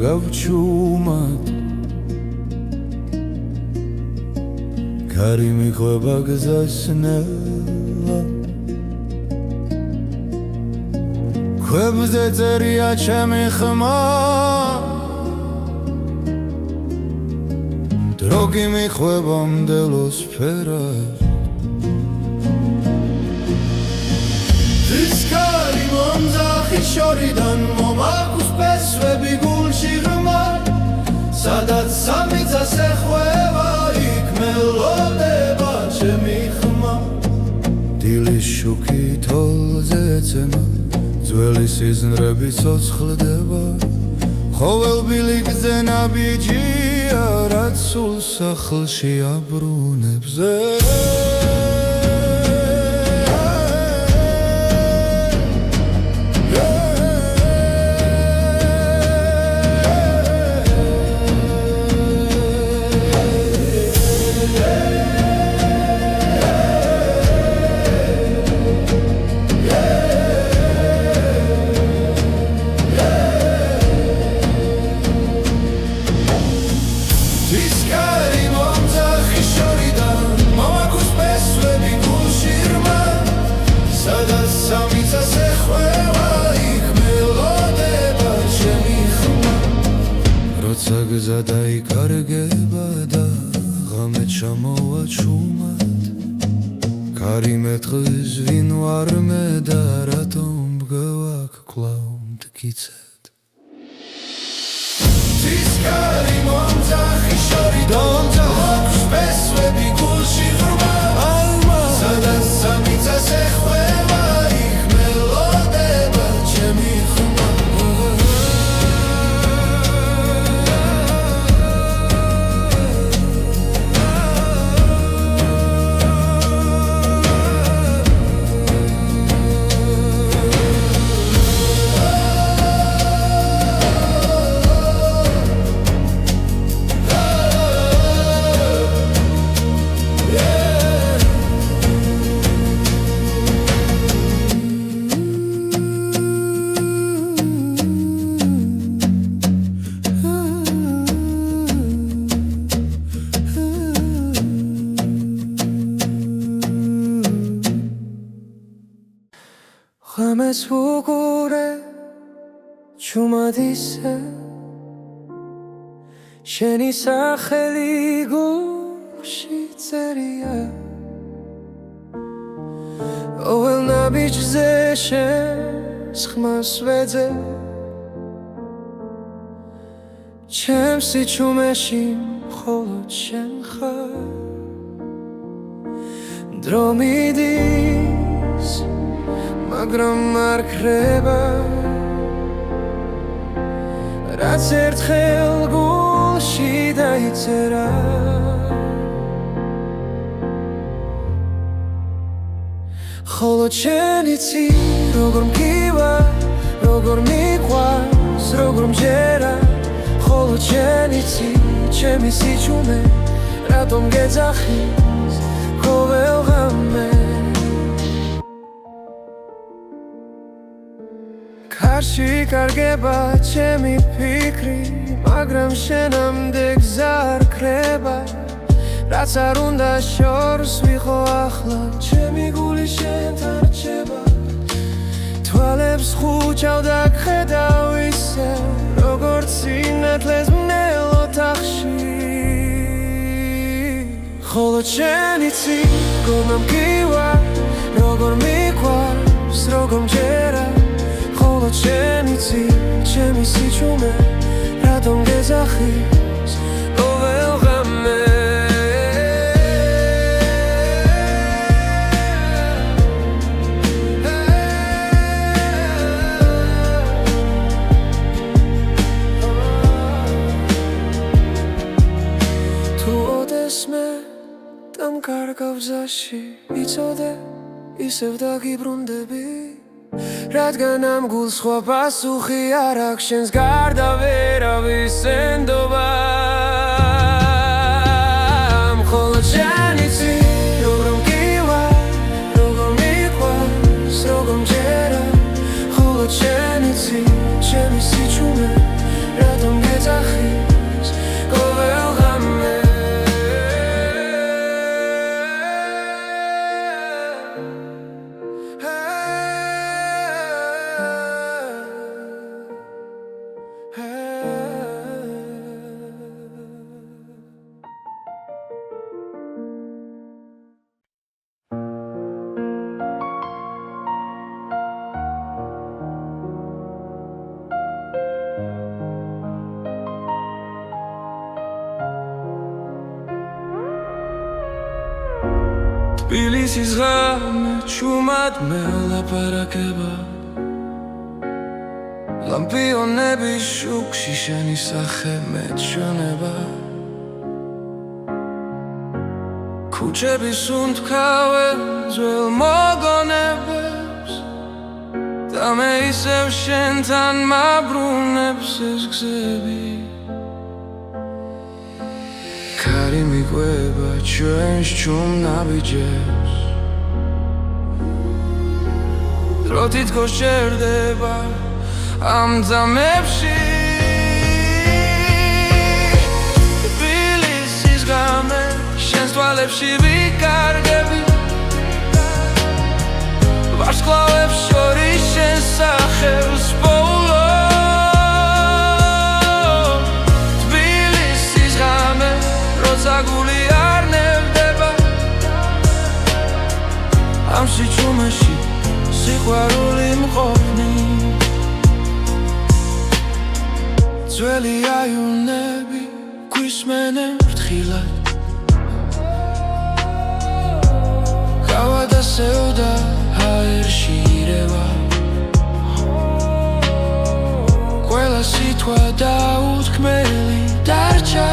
გავჩუმად კარი მიყვება გზასნელა ქვებზე წერია ჩემი ხმა დრო კი მიყვება მდელოს ფერას ის კარი მომძახის შორიდან მომაქვს პესვები გულში ღრმა სადაც სამიწას ეხვევა იქ მელოდება ჩემი ხმა დილის შუქი თოლზე ეცემა ძველი სიზნრები ცოცხლდება ხოველბილი გზენაბიჯია რაც სულ სახლში აბრუნებს გზა დაიკარგება და ღამე ჩამოვა ჩუმად კარი მეტყვის ვინ ვარ მე და რატომ მგევაქ კვლავ მტკიცედ ის კარი მომძახის შორიდან აქვს პესვები გულში ღრმა სადაც სამიწას ეხვევა იქ მელოდება ჩემი ხმა ღამეს ვუყურე ჩუმად ისე შენი სახელი გულში წერია ყოველ ნაბიჯზე შენს ხმას ვეძე ჩემს სიჩუმეში მხოლოდ შენ ხარ დრო მიდის მაგრამ არ ქრება რაც ერთხელ გულში დაიწერა ხოლო შენ იცი როგორ მგივარ როგორ მიყვარს როგორ მჯერა ხოლო შენ იცი ჩემი სიჩუმე რატომ გეძახის ყოველ ღამე კარში კარგება ჩემი ფიქრი მაგრამ შენამდე გზა არ ქრება რაც არ უნდა შორს ვიყო ახლა ჩემი გული შენთან რჩება თვალებს ხუჭავ და ხედავ ისევ როგორც სინათლეს მნელ ოთახში ხოლო შენ იცი როგორ მგივარ როგორ მიყვარს როგორ მჯერა ხოლო შენ იცი ჩემი სიჩუმე რატომ გეძახის ყოველ ღამე მესმე და მკარგავ გზაში იცოდე ისევ დაგიბრუნდები რადგან ამ გულს სხვა პასუხი არ აქვს შენს გარდა ვერავის ენდობა მხოლოდ შენ იცი როგორ მგივარ როგორ მიყვარს როგორ მჯერა მხოლოდ შენ იცი ჩემი სიჩუმე რატომ გეძახის ყოველ ღამე თბილისის ღამე ჩუმად მელაპარაკება ლამპიონების შუქში შენი სახე მეჩვენება ქუჩების უნთქავენ ძველ მოგონებებს და მე ისევ შენთან მაბრუნებს ეს გზები ქარი მიყვება ჩვენს ჩუმ ნაბიჯებს დრო თითქოს ჩერდება ამ ძამებში თბილისის ღამე შენს თვალებში ვიკარგები ვარსკვლავებს შორის შენს სახელს პოულობ თბილისის ღამე როცა გული არ ნევდება ამ სიჩუმეში სიყვარული მყოფნი ძველი აივნები გვისმენენ ფრთხილად გავა დასევდა ჰაერში ირევა ყველა სიტყვა დაუთქმელი დარჩა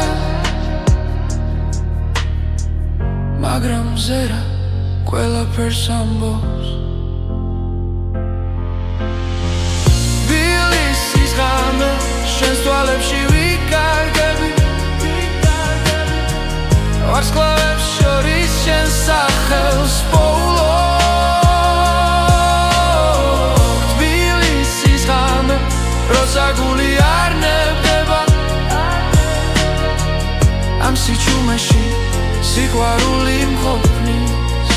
მაგრამ ზერა ყველაფერს ამბობს თბილისის ღამე შენს თვალებში ვიკარგები ვარსკვლავებს შორის შენს სახელს პოულობ თბილისის ღამე როცა გული არ ნევდება ამ სიჩუმეში სიყვარული მყოფნის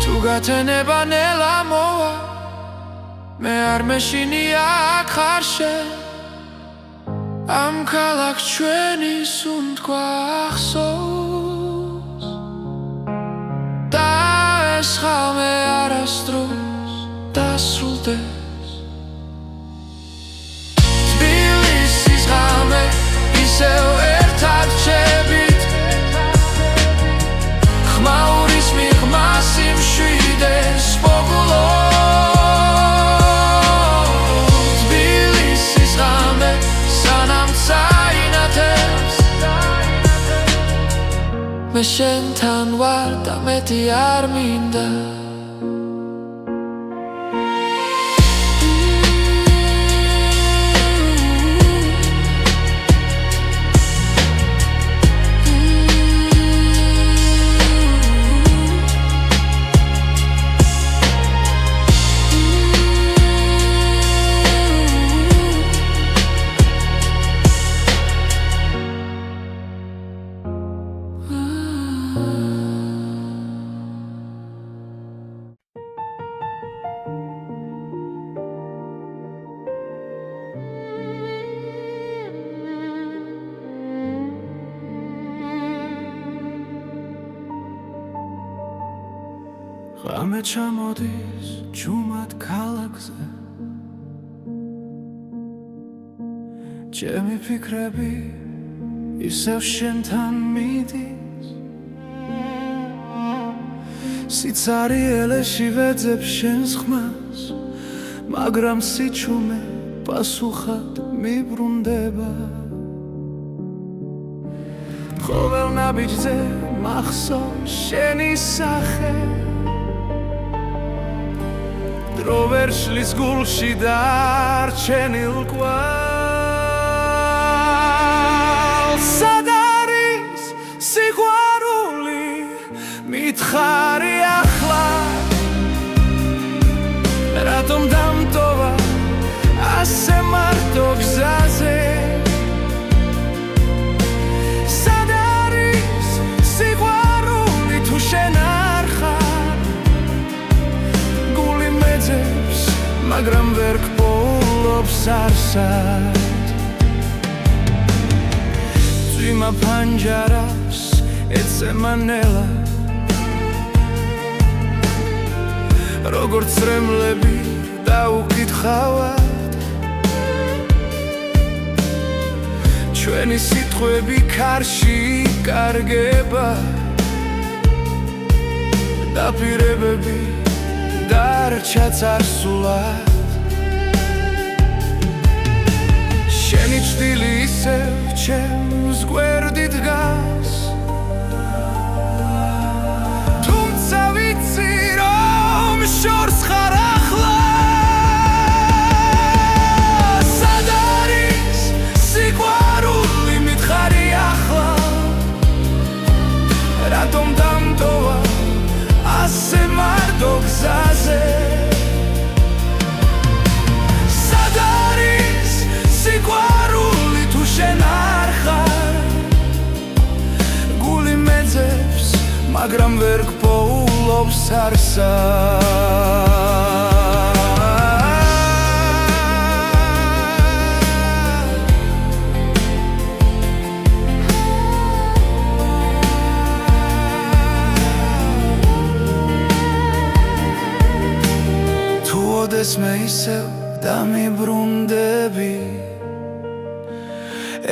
თუ გათენება ნელა მოვა მე არ მეშინია აქ ხარ შენ ამ ქალაქს ჩვენის უნთქვა ახსოვს და ეს ღამე არასდროს დასრულდეს თბილისის ღამე ისევ ერთად ჩებით ხმაურის მიღმას იმშვიდეს პოგულობ თბილისის ღამე სანამ წაინათებს მე შენთან ვარ და მეტი არ მინდა ღამე ჩამოდის ჩუმად ქალაქზე ჩემი ფიქრები ისევ შენთან მიდის სიცარიელეში ვეძებ შენს ხმას მაგრამ სიჩუმე პასუხად მიბრუნდება ყოველ ნაბიჯზე მახსოვს შენი სახე დრო ვერ შლის გულში დარჩენილ კვალს სად არის სიყვარული მითხარი ახლა რატომ დამტოვა ასე მარტო გზაზე სად არის სიყვარული თუ შენ არ ხარ გული მეძებს მაგრამ ვერ გპოულობს არსად წვიმა ფანჯარას ეცემა ნელა როგორც წრემლები დაუკითხავად ჩვენი სიტყვები ქარში კარგება დაპირებები დარჩა წარსულად შენი ჭდილი ისევ ჩემს გვერდით დგას თუმცა ვიცი რომ შორს ხარ ახლა სად არის სიყვარული მითხარი ახლა რატომ დამტოვა ასე მარტო გზაზე სად არის სიყვარული თუ შენ არ ხარ გული მეძებს მაგრამ ვერ გპოულობს არსად მე ისევ დამიბრუნდები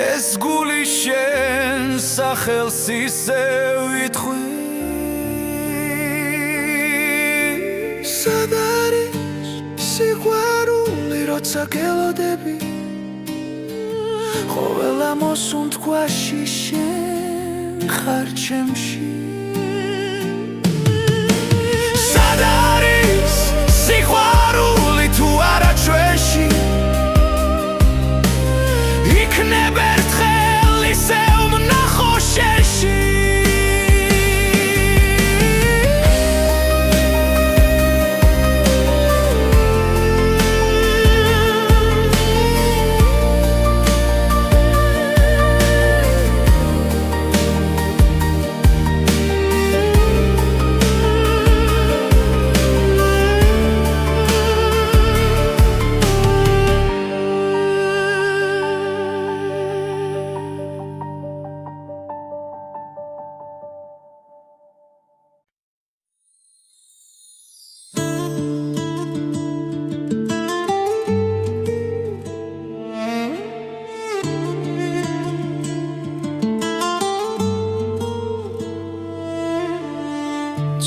ეს გული შენ სახელს ისევ ითხვი სად არის სიყვარული როცა გელოდები ყოველ ამოსუნთქვაში შენ ხარ ჩემში სად არის სიყვარული თუ არა ჩვენში იქნებ ერთხელ ისევ ვნახო შენში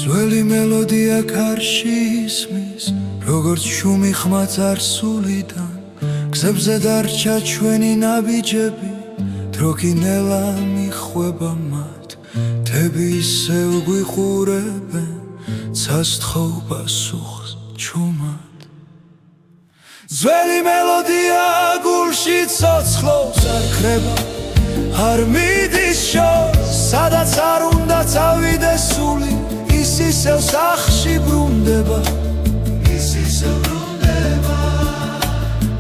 ძველი მელოდია ქარში ისმის როგორც შუმი ხმა წარსულიდან გზებზე დარჩა ჩვენი ნაბიჯები დრო კი ნელა მიხვება მათ თები ისევ გვიყურებენ ცასთხოვ პასუხს ჩუმად ძველი მელოდია გულში ცოცხლობს არ ქრება არ მიდის შორს სადაც არ უნდა წავიდეს სული ის ისევ სახში ბრუნდება ის ისევ ბრუნდება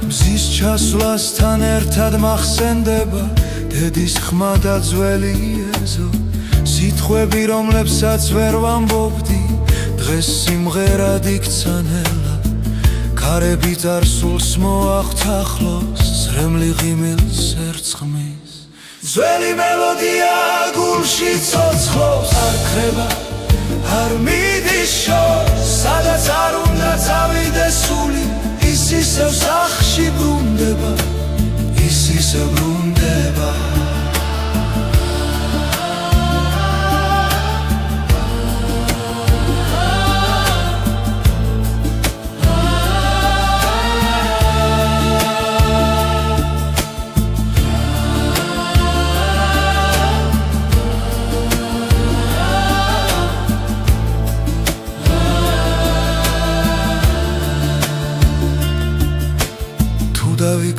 მზის ჩასვლასთან ერთად მახსენდება დედის ხმა და ძველი ეზო სიტყვები რომლებსაც ვერ ვამბობდი დღეს სიმღერად იქცა ნელა ქარები წარსულს მოახთახლოს ზრემლი ღიმილს ერწყმის ძველი მელოდია გულში ცოცხლობს არ ქრება არ მიდის შორს სადაც არ უნდა წავიდეს სული ის ისევ სახში ბრუნდება ის ისევ ბრუნდება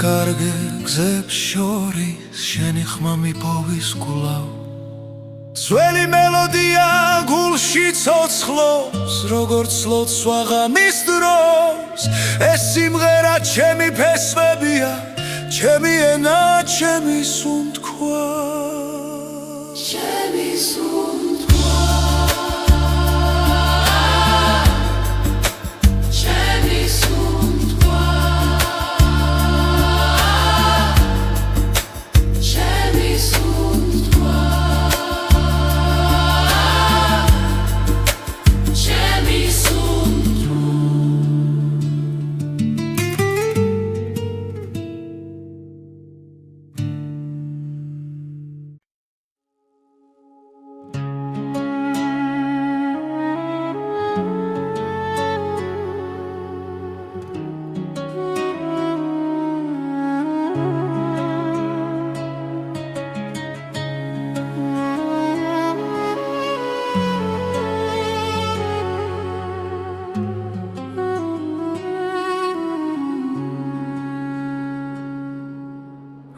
კარგე გზებს შორის შენი ხმა მიპოვის გულავ ძველი მელოდია გულში ცოცხლობს როგორც ლოცვა ღამის დროს ეს სიმღერა ჩემი ფესვებია ჩემი ენა ჩემი სუნთქვა ჩემი სუნთქვა ჩემი სუნთქვა ჩემი სუნთქვა ჩემი სუნთქვა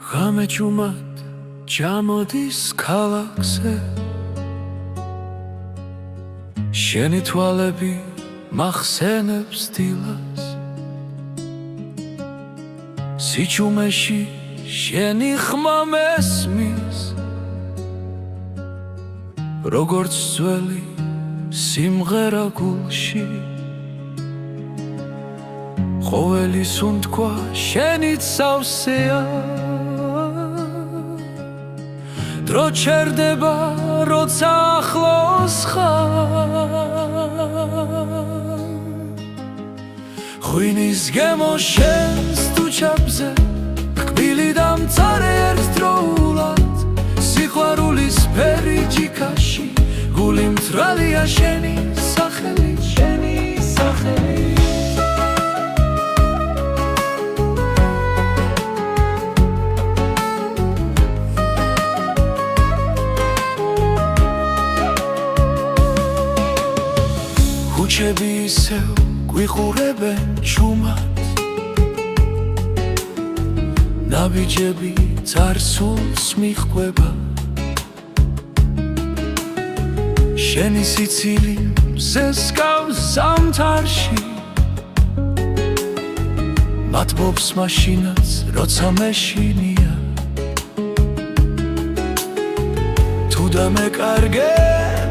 გამეჯუმად ჩამოდის ქალაქზე შენი თვალები მახსენებს დილას სიჩუმეში შენი ხმა მესმის როგორც ძველი სიმღერა გულში ყოველი სუნთქვა შენით სავსეა დრო ჩერდება როცა ახლოს ხარ ღვინის გემო შენს თუჩაბზე კბილი და მწარე ერთდროულად სიყვარულის ფერი ჯიქაში გული მწრალია შენი სახელი შენი სახელი ქუჩები ისევ გვიყურებენ ჩუმად ნაბიჯები წარსულს მიჰყვება შენი სიცილი მზესკავს ზამთარში მათბობს მაშინაც როცა მეშინია თუ დამეკარგე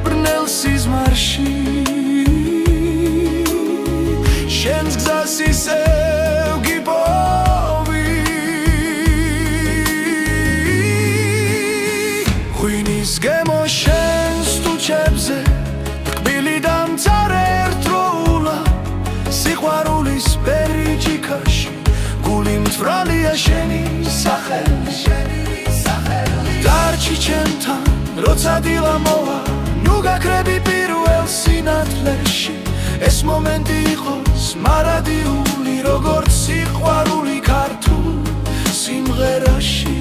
ბრნელ სიზმარში შენს გზას ისევ გიპოვი ღვინის გემო შენს თუჩებზე კბილი და მწარე ერთდროულად სიყვარულის ფერი ჯიქაში გული მწვრალია შენი სახელი დარჩი ჩემთან როცა დილა მოვა ნუ გაქრები პირველ სინათლეში ეს მომენტი იყოს მარადიული როგორც სიყვარული ქართულ სიმღერაში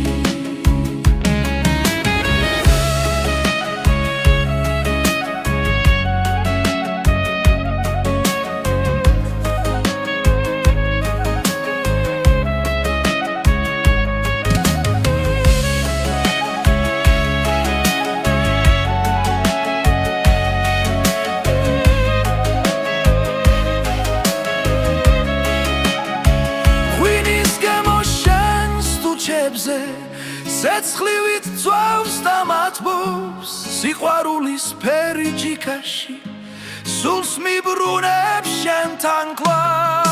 ცეცხლივით ძვავს და მათბობს სიყვარულის ფერი ჯიქაში სულს მიბრუნებს შენთან კლავ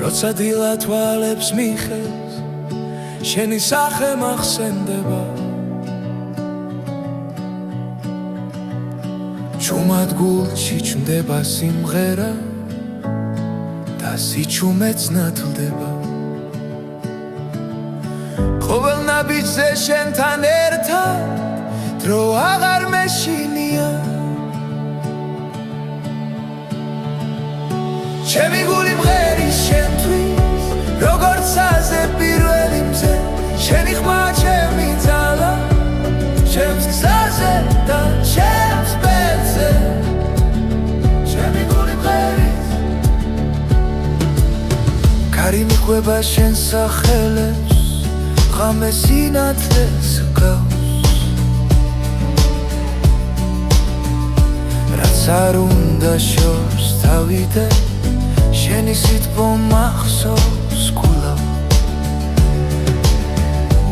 როცა დილა თვალებს მიხევს შენი სახე მახსენდება ჩუმად გულში ჩნდება სიმღერა და სიჩუმეც ნათლდება ყოველ ნაბიჯზე შენთან ერთად დრო აღარ მეშინია ჩემი გული მღერის შენთვის როგორც აზე პირველი მზე შენი ხმა ჩემი ძალა ჩემს გზაზე და ჩემს ბედზე ჩემი გული მღერის კარი მიყვება შენ სახელებს ღამე სინათლეს გავს რაც არ უნდა შორს თავიდე შენი სიტყვა მახსოვს კვლავ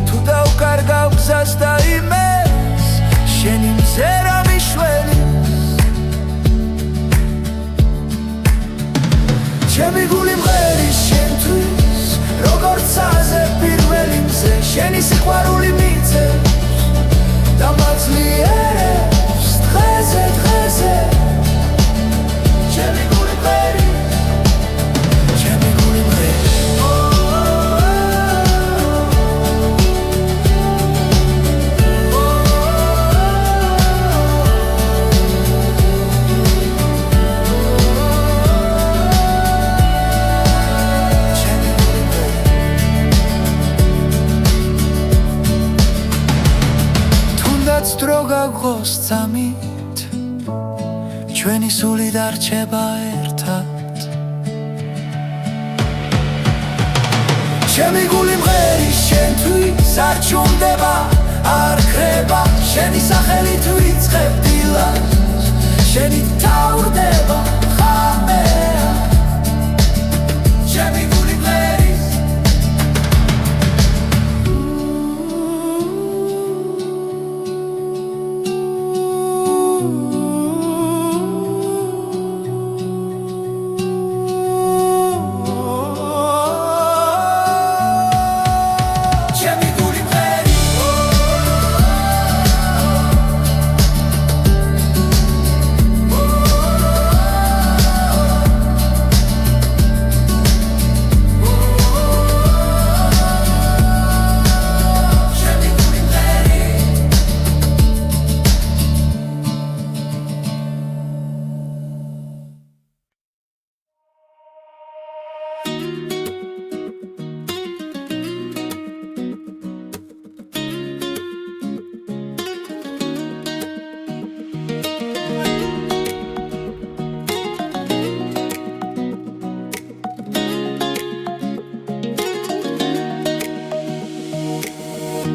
თუ დავკარგავ გზას და იმეს შენი მზერა მიშველი ჩემი გული მღერის შენთვის როგორც აზე პირველი მზე შენი სიყვარული მიწევს და მაძლიერებს დღეზე დღეზე ჩემი გული მღერის დრო გაგოს წამით ჩვენი სული დარჩება ერთად ჩემი გული მღერის შენთვის არ ჩუმდება არ ხრება შენი სახელით ვიწყებ დილას შენი თავდება ხამეა ჩემი გული მღერის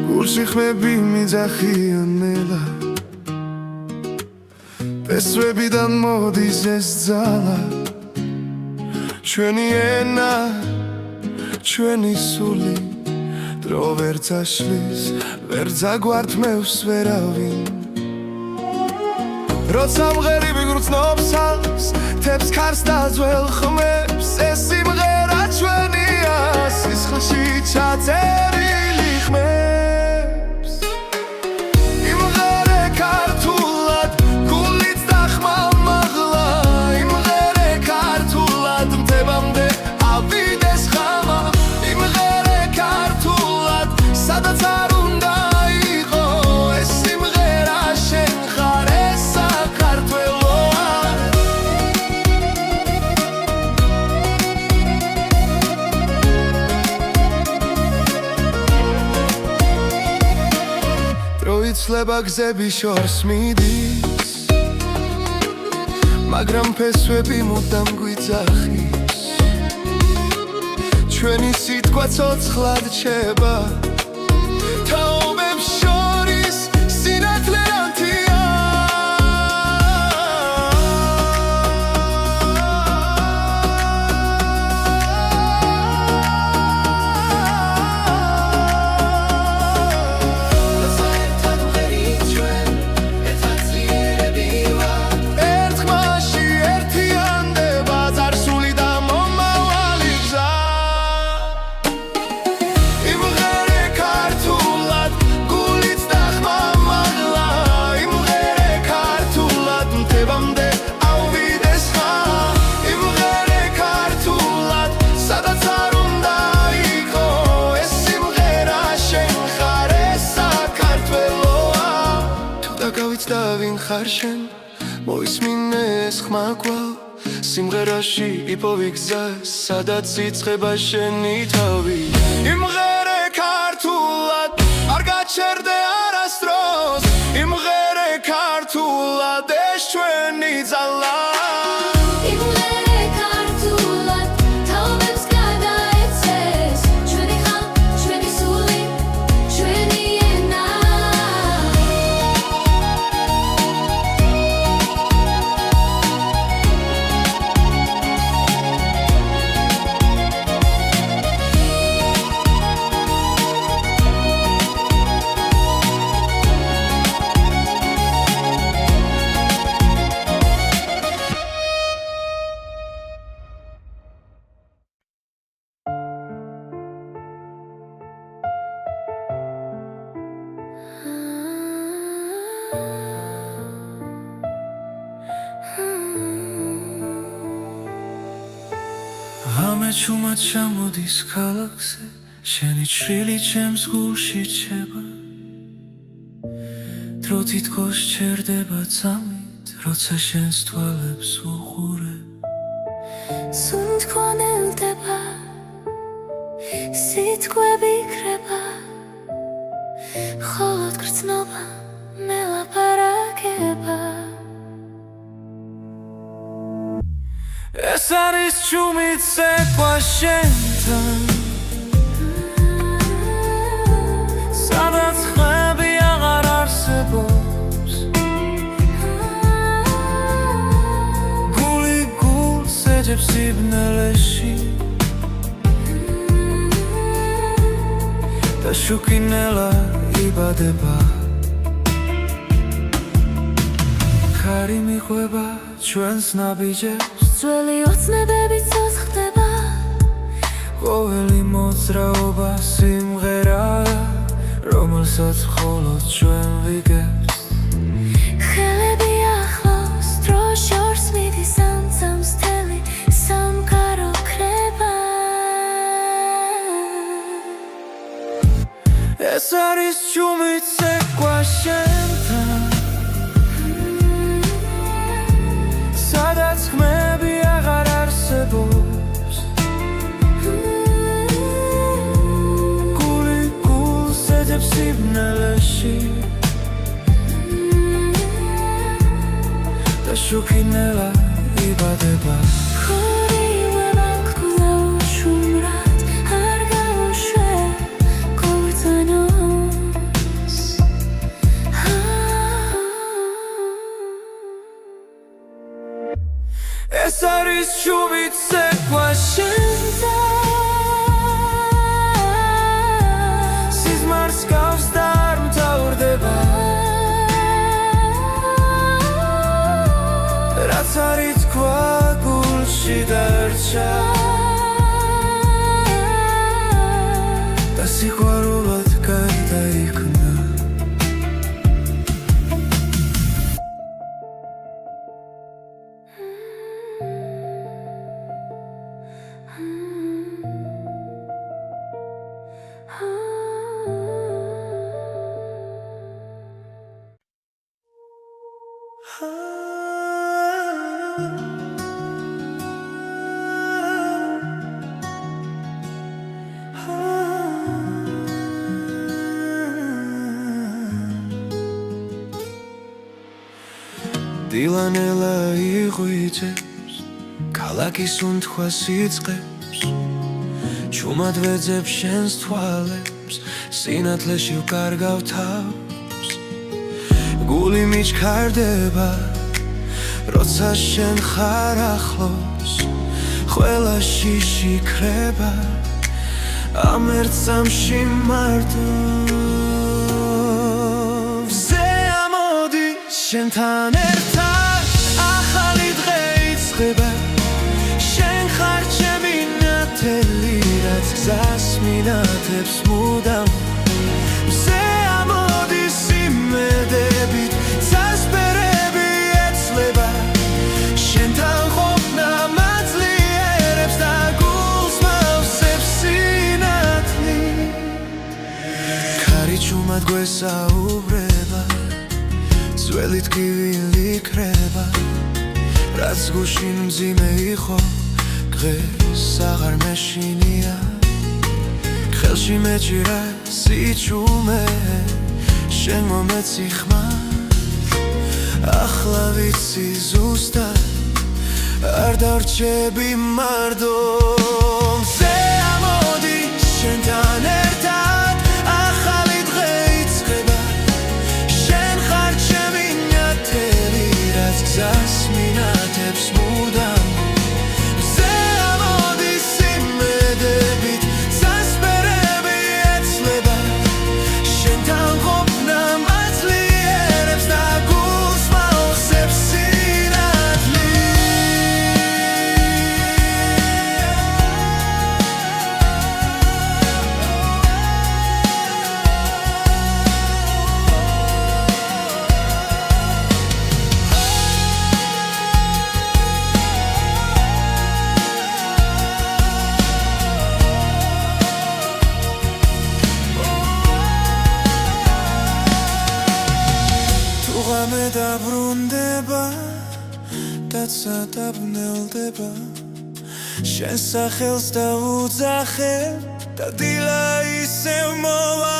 გულში ხმები მიძახიან ნელა პესვებიდან მოდის ეს ძალა ჩვენი ენა ჩვენი სული დრო ვერ წაშლის ვერ წაგვართმევს ვერავინ როცა მღერიბი გრძნობს ალს თებს ქარს და ძველ ხმებს ეს სიმღერა ჩვენია სისხლში ჩაწერილი ხმებს იმღერე ქართულად გულით და ხმამაღლა იმღერე ქართულად მდებამდე ავიდეს ხამა იმღერე ქართულად სადაც არ უნდა იყო ეს სიმღერა შენ ხარ ეს საქართველოა იცლება გზები შორს მიდის მაგრამ ფესვები მუდამ გვიძახის ჩვენი სიტყვა ცოცხლად რჩება თაობებს შორის სინათლე ანთია ხარ შენ მოისმინე ეს ხმა კვალ სიმღერაში იპოვი გზა სადაც იწყება შენი თავი იმღერე ქართულად არ გაჩერდე არასდროს იმღერე ქართულად ეს ჩვენი ძალა ამეჩუმად ჩამოდის ქალაქზე შენი ჩრილი ჩემს გულში ჩება დრო თითქოს ჩერდება წამით როცა შენს თვალებს უყურებ სუნთქონელდება სიტყვები იქრება მხოლოდ გრძნობა მელაპარაკება ეს არის ჩუმით ცეკვა შენთან სადაც ხმები აღარ არსებობს გული გულს ეძებს სიბნელეში და შუქინელა იბადება ხარი მიყვება ჩვენს ნაბიჯებს ძველი ოცნებები ცოცხლდება ყოველი მოძრაობა სიმღერაა რომელსაც მხოლოდ ჩვენ ვიგებთ ხელები ახლოს დრო შორს მიდის ამცამს თელი სამყარო ქრება ეს არის ჩუმით ცეკვა შენთან სადაც ხმები აღარ არსებობს გული გულს ეძებს სიბნელეში და შუქინელა იბადება ეს არის ჩუმით ცეკვა შენთან სიზმარს გავს და არ მთავრდება რაც არის თქვა გულში დარჩა და სიყვარულად გარდაიქმნა დილანელა იღვიძებს ქალაქის უნთქვას იწყებს ჩუმად ვეძებ შენს თვალებს სინათლეში ვკარგავ თავს გული მიჩქარდება როცა შენ ხარ ახლოს ყველა შიში ქრება ამ ერთ წამში მარტო ვზე ამოდი შენთან ერთად ახალი დღე იწყება შენ ხარ ჩემი ნათელი რაც გზას მინათებს მუდამ ვზე ამოდი სიმედებით წასპერები ეცლება შენთან ყოფნა მაძლიერებს და გულს მავსებს სინათლი ქარი ჩუმად გვესაუბრება ძველი ტკივილი იქრება რაც გუშინ მძიმე იყო დღეს აღარ მეშინია ხელში მეჭირა სიჩუმე შენ მომეცი ხმა ახლა ვიცი ზუსტად არ დარჩები მარდომზე ამოდი შენთან ერთად ახალი დღე იწყება შენ ხარ ჩემი ნათელი რაც გზას მინათებს მუდამ მზე ამოდი სიმედებით სასპერები ეცლება შენთან ყოფნა მაძლიერებს და გულს მაოსებს სინათლე ღამე დაბრუნდება და წადაბნელდება შენ სახელს დავუძახებ და დილა ისევ მოვა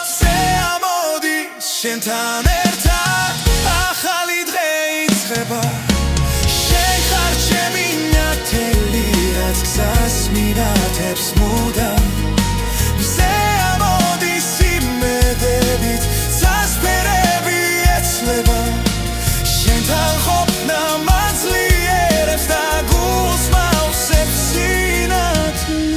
მზე ამოდი შენთან ერთად ახალი დღე იწყება შენ ხარ ჩემი ნათელი რაც გზას მინათებს მუდამ მზე ამოდი სიმედებით სასპერები ეცლება შენთან ყოფნა მაძლიერებს და გულს მაოსებს სინათლე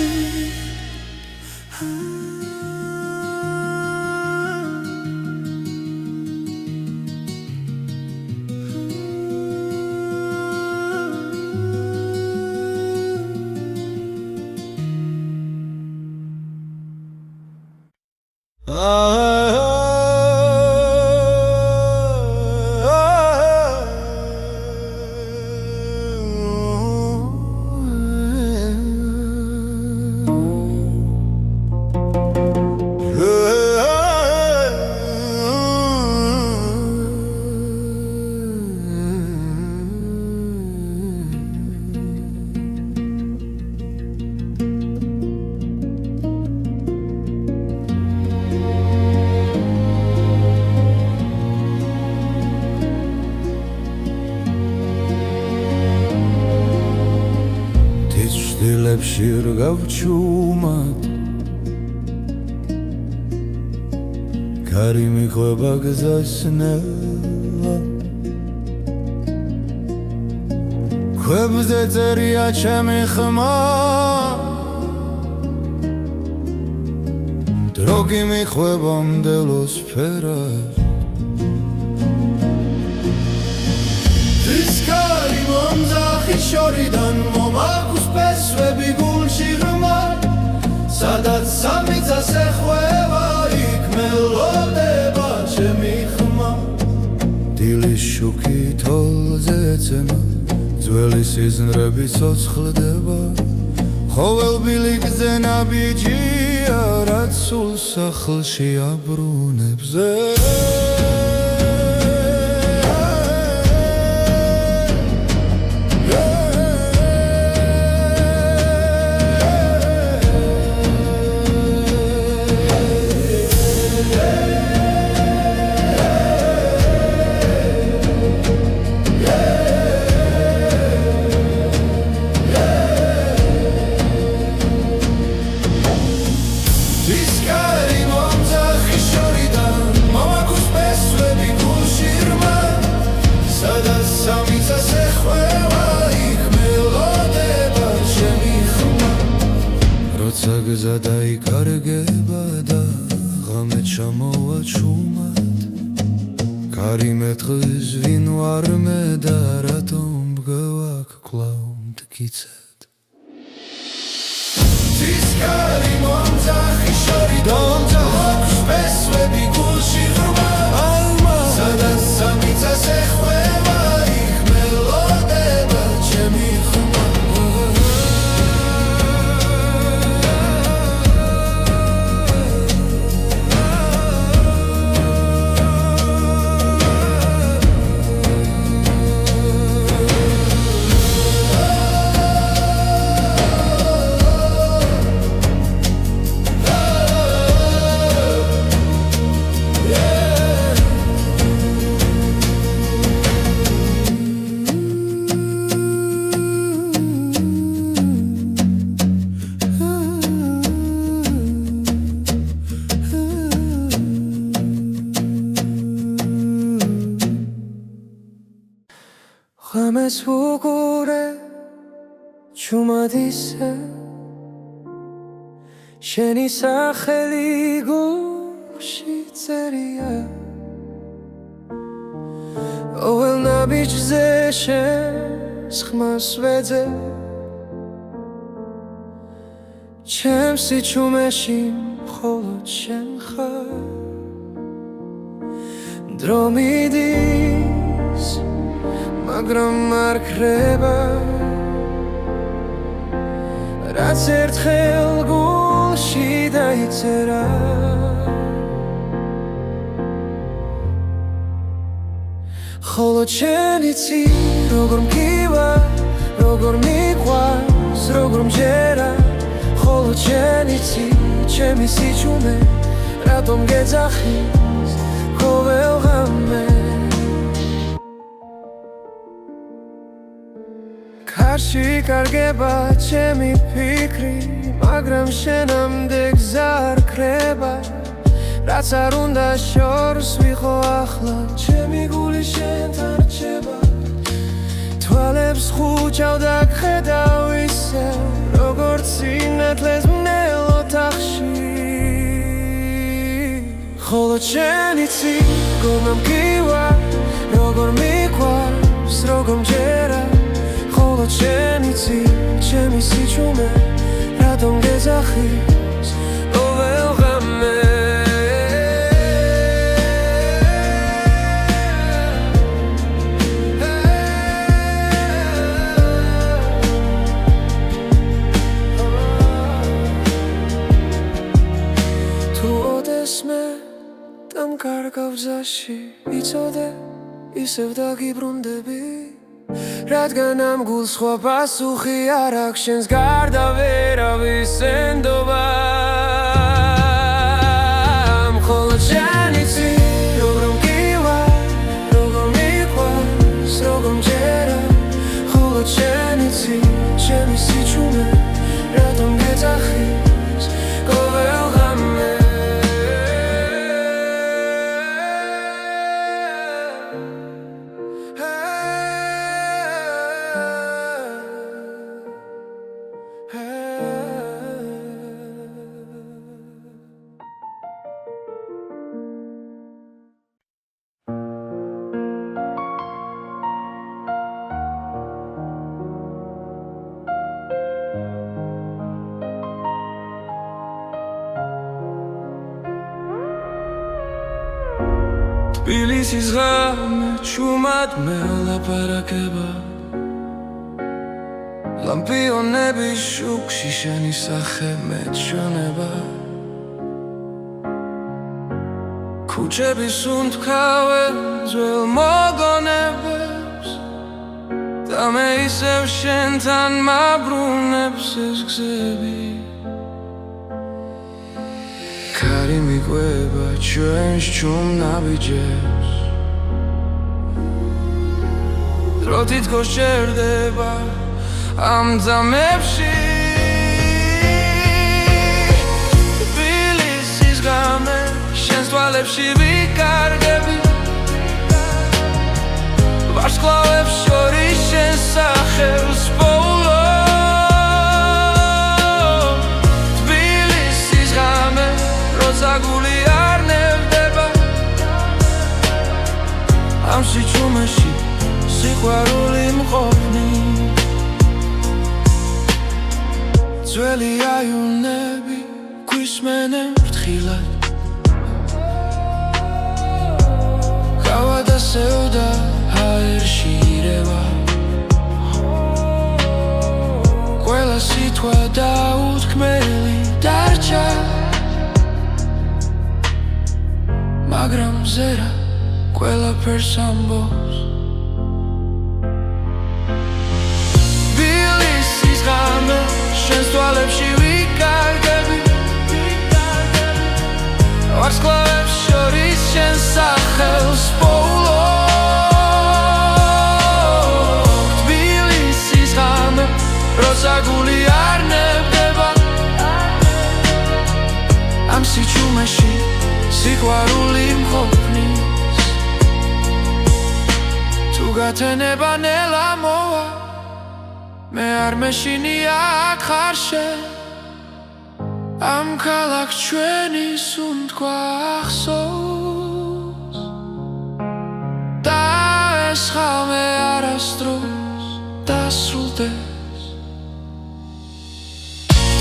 დილებში რგავჩუმად კარი მიყვება გზას ნელა ქვებზე წერია ჩემი ხმა დრო კი მიყვება მდელოს ფერად Discari მომძახი შორიდან მომაქვს პესვები გულში ღრმა სადაც სამიწას ეხვევა იქ მელოდება ჩემი ხმა დილის შუქი თოლზე ეცემა ძველი სიზმრები ცოცხლდება ხოველბილი გზენა ბიჯია რაც სულ სახლში აბრუნებს გზა დაიკარგება და ღამე ჩამოვა ჩუმად კარი მეტყვის ვინ ვარ მე და რატომ მგევაქ კვლავ მტკიცად Discari მომძახი შორიდან აქვს პესვები გულში ღრმა სადაც სამიწას ეხვევა იქ მელოდება ჩემი ხმა იმას ვუყურე ჩუმად ისე შენი სახელი გულში წერია ყოველ ნაბიჯზე შენს ხმას ვეძებ ჩემს სიჩუმეში მხოლოდ შენ ხარ დრო მიდის მაგრამ არ ქრება რაც ერთხელ გულში დაიწერა ხოლო შენ იცი როგორ მგივარ როგორ მიყვარს როგორ მჯერა ხოლო შენ იცი ჩემი სიჩუმე რატომ გეძახის ყოველ ღამე კარში კარგება ჩემი ფიქრი მაგრამ შენამდე გზა არ ქრება რაც არ უნდა შორს ვიყო ახლა ჩემი გული შენთან რჩება თვალებს ხუჭავ და გხედავ ისევ როგორც სინათლეს მნელ ოთახში ხოლო შენ იცი როგორ მგივარ როგორ მიყვარს როგორ მჯერა ხოლო შენ იცი ჩემი სიჩუმე რატომ გეძახის ყოველ ღამე კარგავ გზაში იცოდე ისევ დაგიბრუნდები რადგან ამ გულს სხვა პასუხი არ აქვს შენს გარდა ვერავის ენდობა მხოლოდ შენ იცი როგორ მგივარ როგორ მიყვარს როგორ მჯერა მხოლოდ შენ იცი ჩემი სიჩუმე რატომ გეძახის ყოველ ღამე თბილისის ღამე ჩუმად მელაპარაკება ლამპიონების შუქში შენი სახე მეჩვენება ქუჩების უნთქავენ ძველ მოგონებებს და მე ისევ შენთან მაბრუნებს ეს გზები ქარი მიყვება ჩვენს ჩუმ ნაბიჯებს დრო თითქოს შერდება ამ ძამებში თბილისის ღამე შენს თვალებში ვიკარგები ვარსკვლავებს შორის შენს სახელს პოულობ თბილისის ღამე როცა გული არ ნევდება ამ სიჩუმეში სიყვარული მყოფნი ძველი აივნები გვისმენენ ფრთხილად გავა დასევდა ჰაერში ირევა ყველა სიტყვა დაუთქმელი დარჩა მაგრამ ზერა ყველაფერს ამბობს თბილისის ღამე შენს თვალებში ვიკარგები ვარსკვლავებს შორის შენს სახელს პოულობ თბილისის ღამე როცა გული არ ნევდება ამ სიჩუმეში სიყვარული მყოფნის თუ თუ გათენება ნელა მოვა მე არ მეშინია აქ ხარ შენ ამ ქალაქს ჩვენი სუნთქვა ახსოვს და ეს ხალხი არასდროს დასრულდეს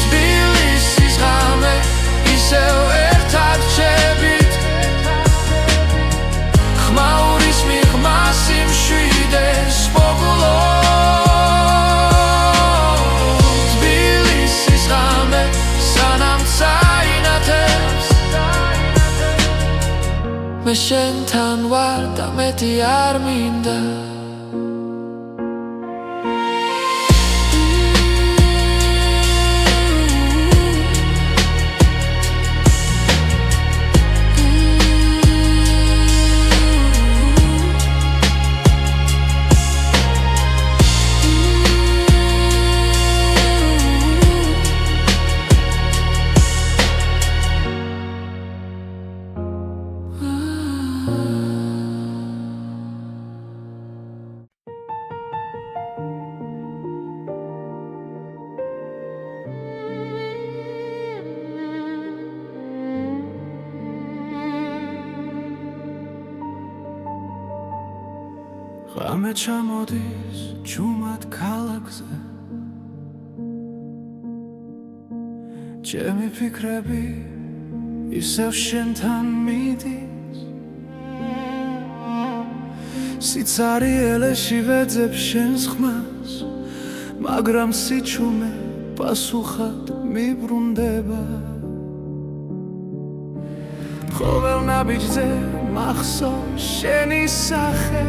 თბილისის ღამე ისევ ერთად ჩებით ხმაურის მიღმას იმშვიდეს პოპულო თბილისის ღამე სანამ წაინათებს მე შენთან ვარ და მეტი არ მინდა ღამე ჩამოდის ჩუმად ქალაქზე ჩემი ფიქრები ისევ შენთან მიდის სიცარიელეში ვეძებ შენს ხმას მაგრამ სიჩუმე პასუხად მიბრუნდება ყოველ ნაბიჯზე მახსოვს შენი სახე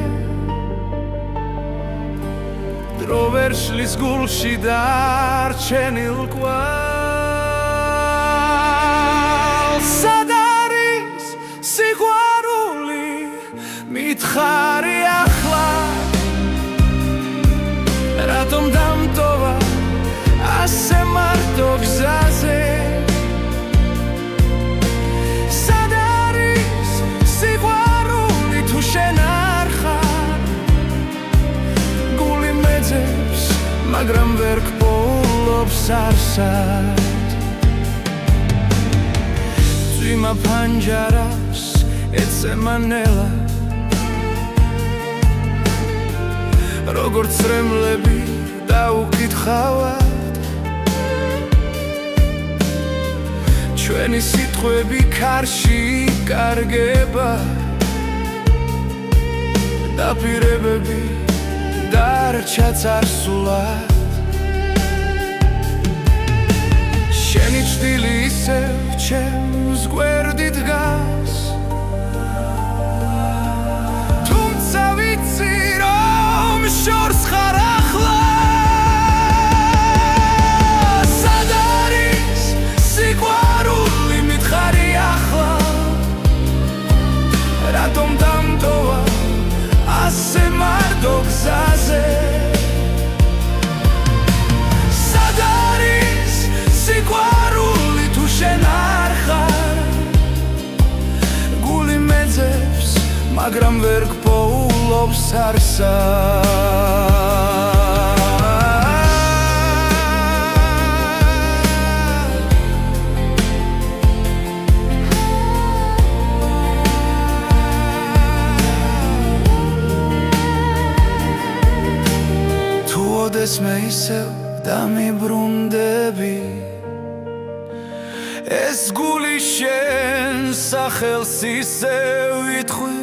დრო ვერ შლის გულში დარჩენილ კვალს სად არის სიყვარული მითხარი ახლა რატომ დამტოვა ასე მარტო გზაზე სად არის სიყვარული თუ შენ არ ხარ გული მეძებს მაგრამ ვერ გპოულობს არსად წვიმა ფანჯარას ეცემა ნელა როგორც რემლები დაუკითხავად ჩვენი სიტყვები ქარში იკარგება დაპირებები დარჩა წარსულად შენი ჭრილი ისევ ჩემს გვერდით დგას თუმცა ვიცი რომ შორს ხარ ახლა სად არის სიყვარული მითხარი ახლა რატომ დამტოვა ასე მარტო გზაზე სად არის სიყვარული თუ შენ არ ხარ გული მეძებს მაგრამ ვერ გპოულობს არსად ეს მე ისევ დამიბრუნდები ეს გული შენ სახელს ისევ იტყვი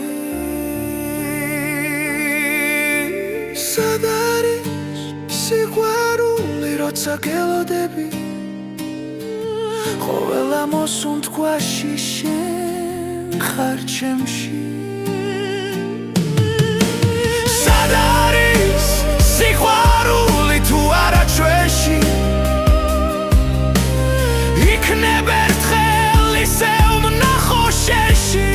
სად არის სიყვარული როცა გელოდები ყოველ ამოსუნთქვაში შენ ხარ ჩემში სად არის სიყვარული თუ არა ჩვენში იქნებ ერთხელ ისევ ვნახო შენში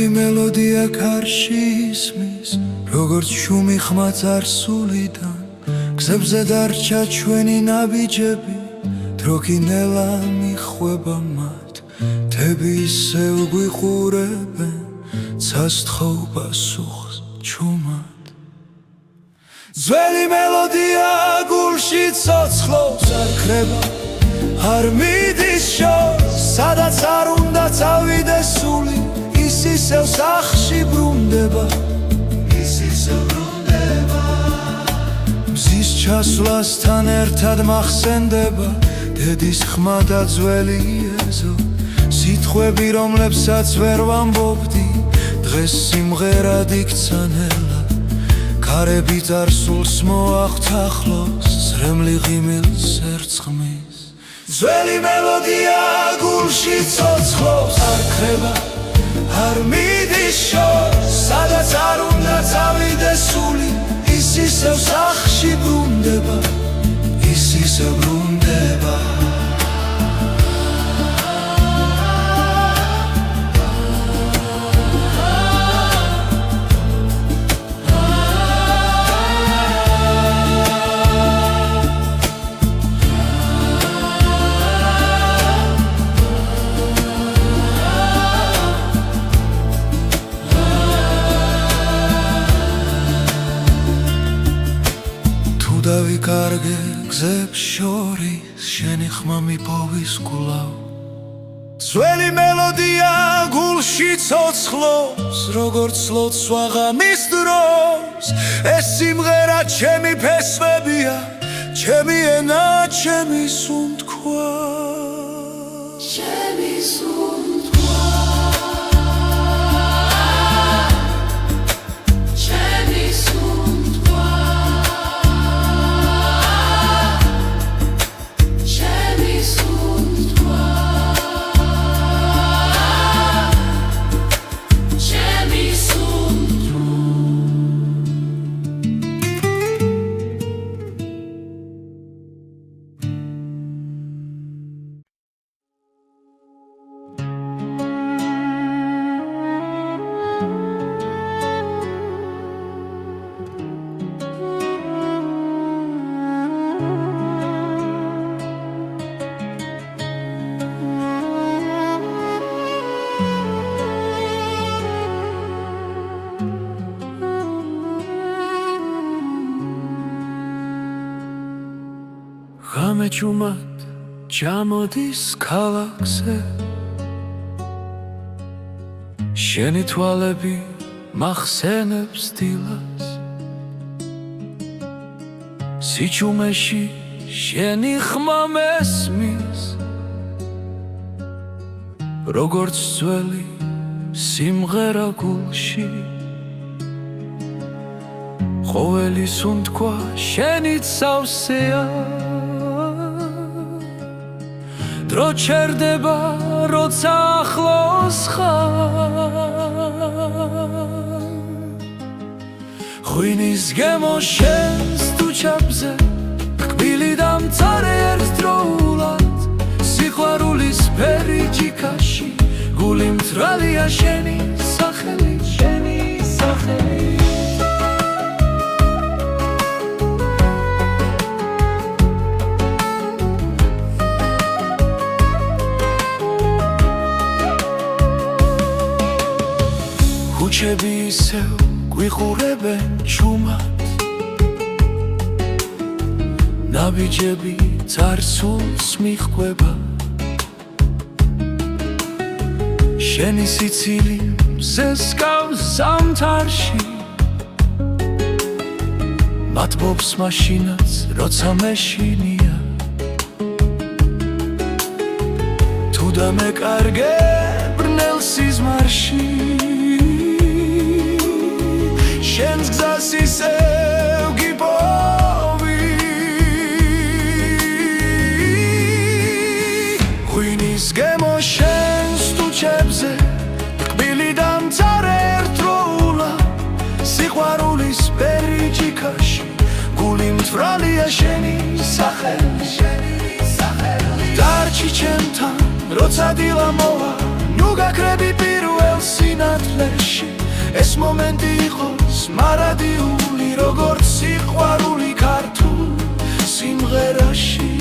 ძველი მელოდია კარში ისმის, როგორც შუმი ხმა წარსულიდან. გზებზე დარჩა ჩვენი ნაბიჯები, დრო კი ნელა მიხვება მათ. მთები ისევ გვიყურებენ, ცასთხოვ პასუხს ჩუმად. ძველი მელოდია გულში ცოცხლობს, არ ქრება, არ მიდის შორს, სადაც არ უნდა წავიდეს სული, ის ისევ სახში ბრუნდება, ის ისევ ბრუნდება. მზის ჩასვლასთან ერთად მახსენდება დედის ხმა და ძველი ეზო, სიტყვები რომლებსაც ვერ ვამბობდი, დღეს სიმღერად იქცა ნელა. ქარები წარსულს მოახთახლოს, ზრემლი ღიმილს ერწყმის. ძველი მელოდია გულში ცოცხლობს, არ ქრება, არ მიდის შორს, სადაც არ უნდა წავიდეს სული, ის ისევ სახში ბრუნდება, ის ისევ ბრუნდება. დავიკარგე გზებს შორის, შენი ხმა მიპოვის კვლავ. ძველი მელოდია გულში ცოცხლობს, როგორც ლოცვა ღამის დროს. ეს სიმღერა ჩემი ფესვებია, ჩემი ენა, ჩემი სუნთქვა, ჩემი სუნთქვა. ღამე ჭუმად ჩამოდის ქალაქზე, შენი თვალები მახსენებს დილას. სიჩუმეში შენი ხმა მესმის, როგორც ძველი სიმღერა გულში. ყოველი სუნთქვა შენით სავსეა, დრო ჩერდება, როცა ახლოს ხარ. ღვინის გემო შენს თუჩაბზე, კბილი და მწარე ერთდროულად. სიყვარულის ფერი ჯიქაში, გული მწრალია შენი სახელი, შენი სახელი. ქუჩები ისევ გვიყურებენ ჩუმად, ნაბიჯები წარსულს მიჰყვება. შენი სიცილი მზეს გავს ზამთარში, მათბობს მაშინაც როცა მეშინია. თუ დამეკარგე ბრნელ სიზმარში, შენს გზას ისევ გიპოვი. ღვინის გემო შენს თუჩებზე, კბილი და მწარე ერთდროულად. სიყვარულის ფერი ჯიქაში, გული მწვრალია შენი სახელი, შენი სახელი. დარჩი ჩემთან, როცა დილა მოვა, ნუ გაქრები პირველ სინათლეში ეს მომენტი იყოს მარადიული როგორც სიყვარული ქართულ სიმღერაში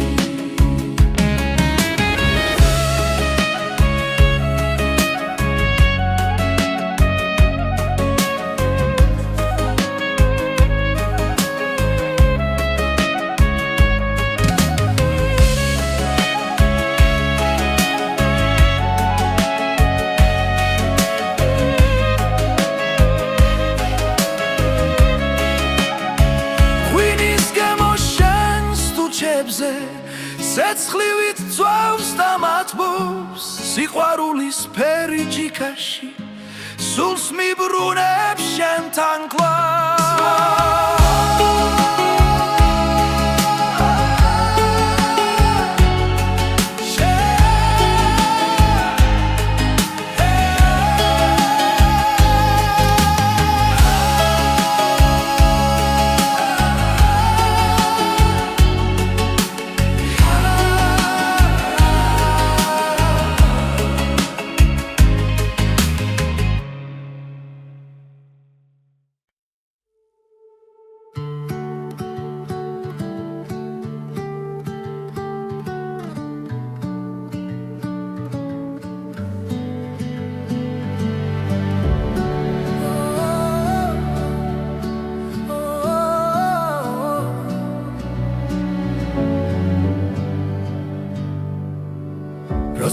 სეცხლივით წვავს და მათბობს სიყვარულის ფერი ჯიქაში სულს მიბრუნებს შენთან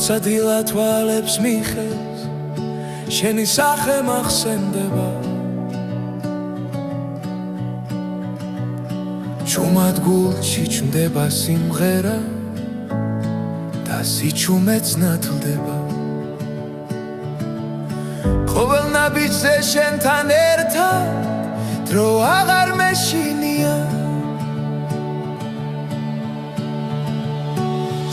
როცა დილა თვალებს მიხევს შენი სახე მახსენდება ჩუმად გულში ჩნდება სიმღერა და სიჩუმეც ნათლდება ყოველ ნაბიჯზე შენთან ერთად დრო აღარ მეშინია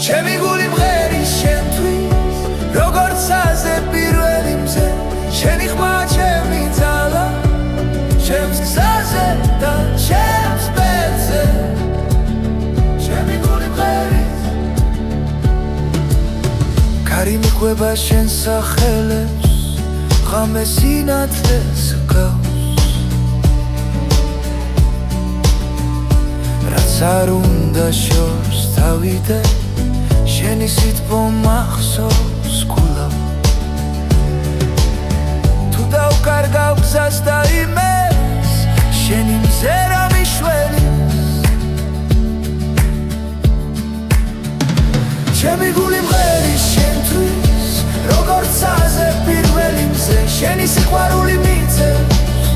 ჩემი გული მღერის შენთვის როგორც აზე პირველი მზე შენი ხმა ჩემი ძალა ჩემს გზაზე და ჩემს ბედზე ჩემი გული მღერის კარი მიყვება შენ სახელებს ღამე სინათლეს გავს რაც არ უნდა შორს თავიდე შენი სიტყვა მახსოვს გულა თუ დავკარგავ გზას და იმეს შენი მზერა მიშველი ჩემი გული მღერის შენთვის როგორც აზე პირველი მზე შენი სიყვარული მიწევს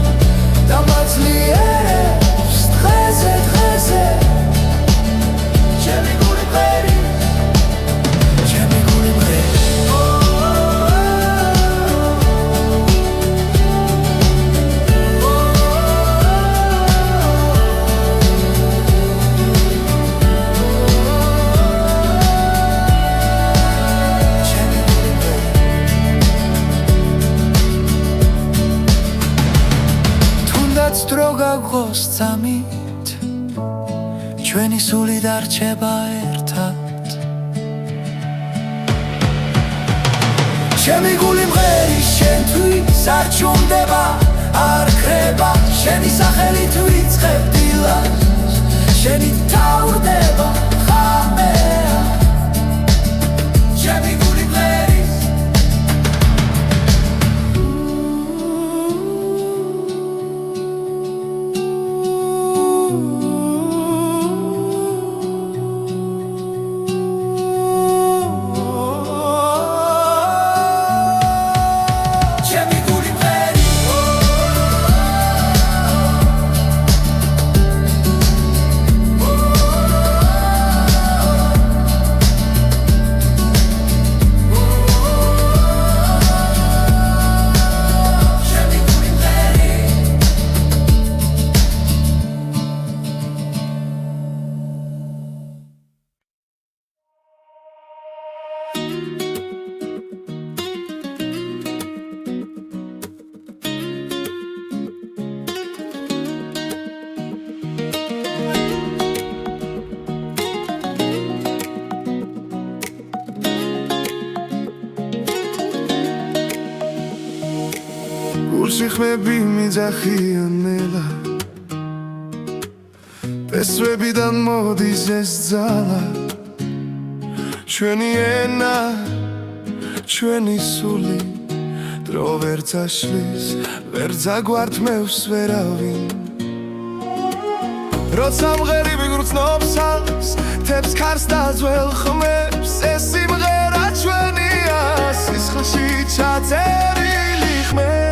და მაძლიერებს დღეზე დღეზე ჩემი გული მღერის დრო გაგღოს წამით ჩვენი სული დარჩება ერთად ჩემი გული მღერის შენთვის არ ჩუმდება არ ქრება შენი სახელით ვიწყებ დილას შენი თავდება ხამეა ჩემი გული მღერის შიხმები მიძახიან ნელა პესვებიდან მოდის ეს ძალა ჩვენი ენა ჩვენი სული დრო ვერ წაშლის ვერ ძაგვართმევს ვერავინ როცა მღერები გრძნობს ალს თებს ქარს და ძველ ხმებს ეს სიმღერა ჩვენია სისხლში ჩაწერილი ხმებს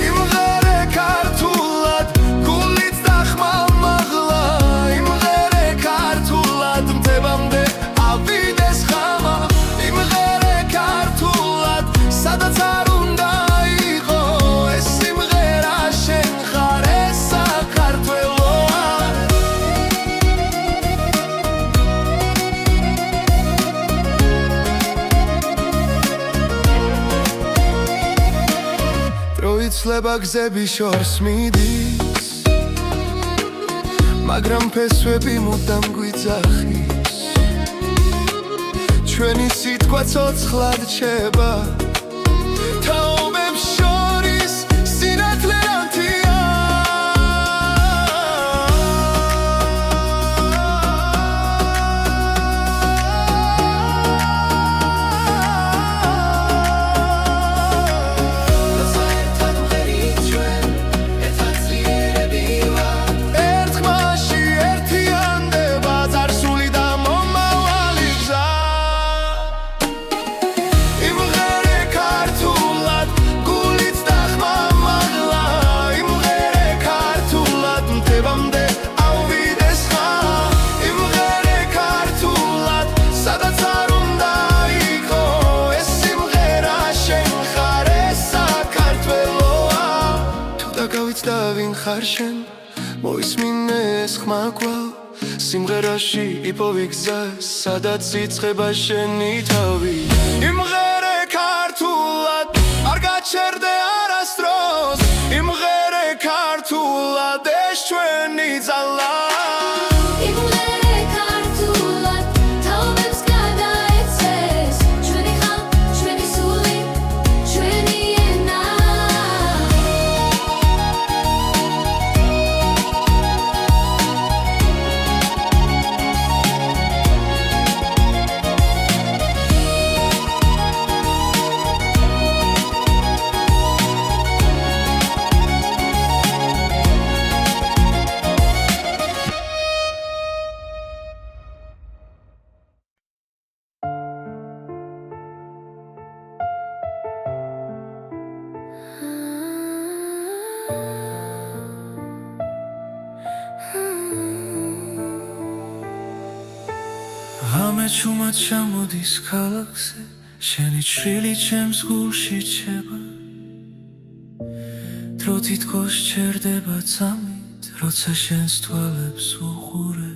იმღერე ქართულად გულით და ხმამაღლა იმღერე ქართულად მთებამდე ავიდეს ხამა იმღერე ქართულად სადაც არ უნდა იყო ეს სიმღერა შენ ხარ ეს საქართველოა დრო იცლება გზები შორს მიდის მაგრამ ფესვები მუდამ გვიძახის ჩვენი სიტყვა ცოცხლად რჩება თაობებს შორის სინათლე ანთია ერთხმაში ერთიანდება წარსული და მომავალი გზა იმღერე ქართულად გულით და ხმამაღლა იმღერე ქართულად მთებამდე ავიდეს ხმა იმღერე ქართულად სადაც არ უნდა იყო ეს სიმღერა შენ ხარ ეს საქართველოა თუ დაგავიწყდა ვინ ხარ შენ მოისმინე ეს ხმა კვლავ სიმღერაში იპოვე გზა სადაც იწყება შენი თავი იმღერე ქართულად არ გაჩერდე არასდროს იმღერე ქართულად ეს ჩვენი ძალა იმღერე ქართულად თაობებს გადაეცეს ჩვენი ხმა ჩვენი სული ჩვენი ენა ღამე ჩუმად ჩამოდის ქალაქზე შენი ჩრილი ჩემს გულში ჩება დრო თითქოს ჩერდება წამით როცა შენს თვალებს უყურე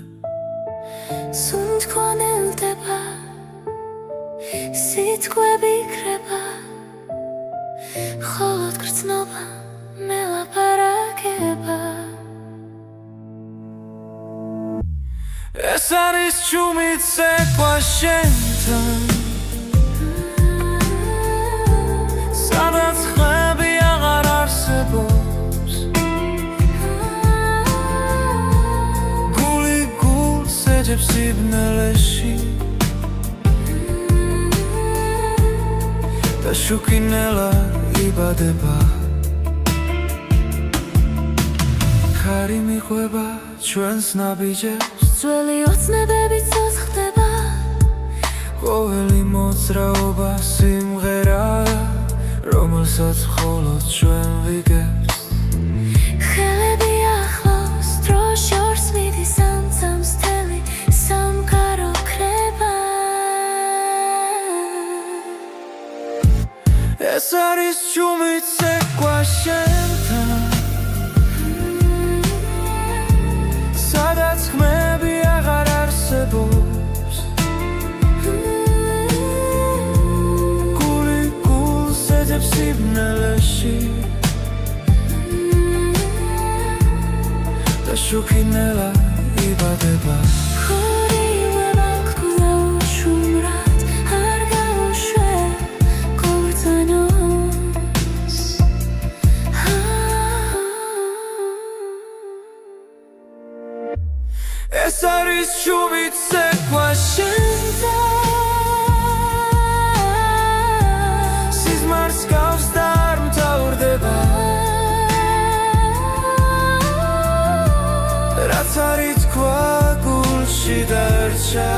სულ მтквანელდება სიტყვები იქრება მხოლოდ გრძნობა მელაპარაკება ეს არის ჩუმით ცეკვა შენთან სადაც ხმები აღარ არსებობს გული გულს ეძებს სიბნელეში და შუქინელა იბადება ხარი მიყვება ჩვენს ნაბიჯებს ძველი ოცნებები ცოცხლდება ყოველი მოძრაობა სიმღერაა რომელსაც მხოლოდ ჩვენ ვიგებთ ხელები ახლოს დრო შორს მიდის ამცამს თელი სამყარო ქრება ეს არის ჩუმით ცეკვა შენთან სადაც ხმები აღარ არსებობს გული გულს ეძებს სიბნელეში და შუქინელა იბადება ხორილება გგზავნ შუმრად არ გავუშვებ გურცანო ეს არის შუბით ცეკვა შენთან სიზმარს გავს და არ მთავრდება რაც არის თქვა გულში დარჩა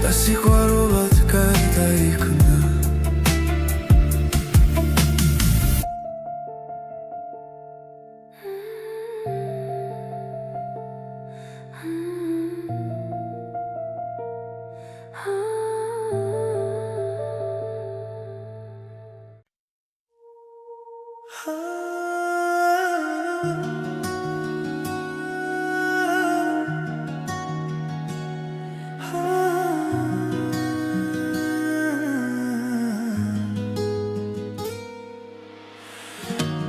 და სიყვარულად გარდაიქმნა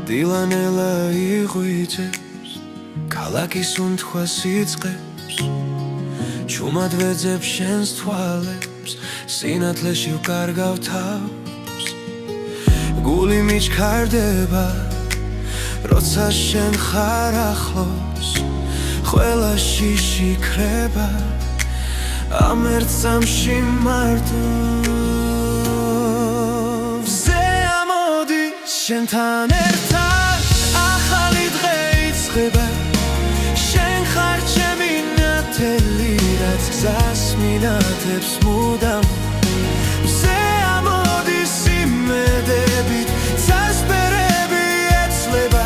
დილანელა იღვიძებს ქალაქის უნთქვას იწყებს ჩუმად ვეძებს შენს თვალებს სინათლეში ვკარგავ თავს გული მიჩქარდება როცა შენ ხარ ახლოს ყველა შიში ქრება ამ ერთ წამში მარტო შენთან ერთად ახალი დღე იწყება შენ ხარ ჩემი ნათელი რაც გზას მინათებს მუდამ მზე ამოდის იმედებით წასპერები ეცლება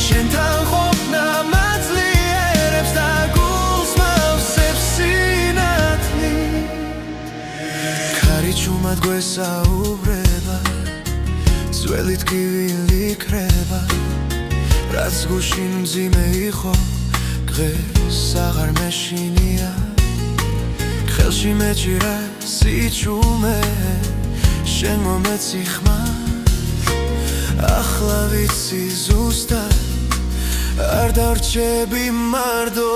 შენთან ყოფნა მაძლიერებს და გულს მავსებს სინათლით ქარი ჩუმად გვესაუბრება ძველი ტკივილი ქრება რაც გუშინ მძიმე იყო დღეს აღარ მეშინია ხელში მეჭირა სიჩუმე შენ მომეცი ხმარ ახლა ვიცი ზუსტად არ დარჩები მარდო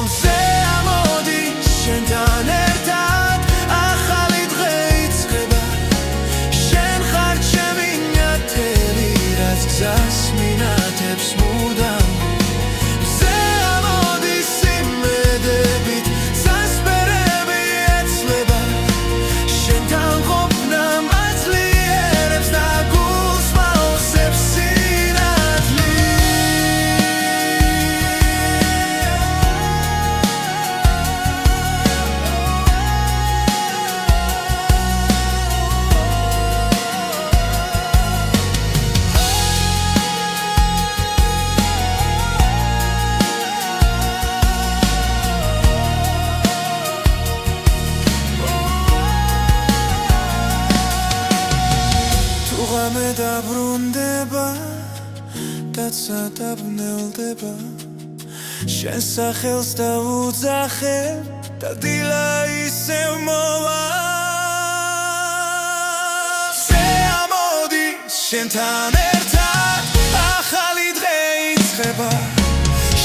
მზე ამოდი შენთან ერთად ახალი დღე იწყება გზას მინათებს მუდამ მზე ამოდის იმედებით წასპერები ეცლება შენთან ყოფნა მაძლიერებს და გულს მავსებს ღამე დაბრუნდება და წადაბნელდება შენ სახელს დავუძახებ და დილა ისევ მოვა მზე ამოდი შენთან ერთად ახალი დღე იწყება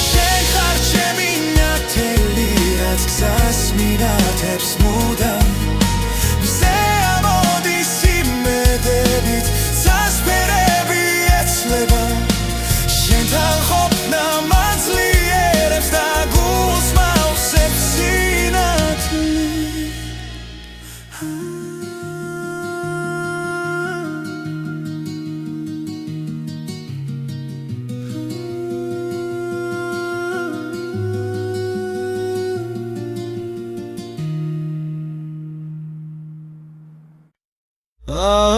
შენ ხარ ჩემი ნათელი რაც გზას მინათებს მუდამ მზე ამოდის იმედებით წასპერები ეცლება შენთან ყოფნა მაძლიერებს და გულს მავსებს სინათლით Ah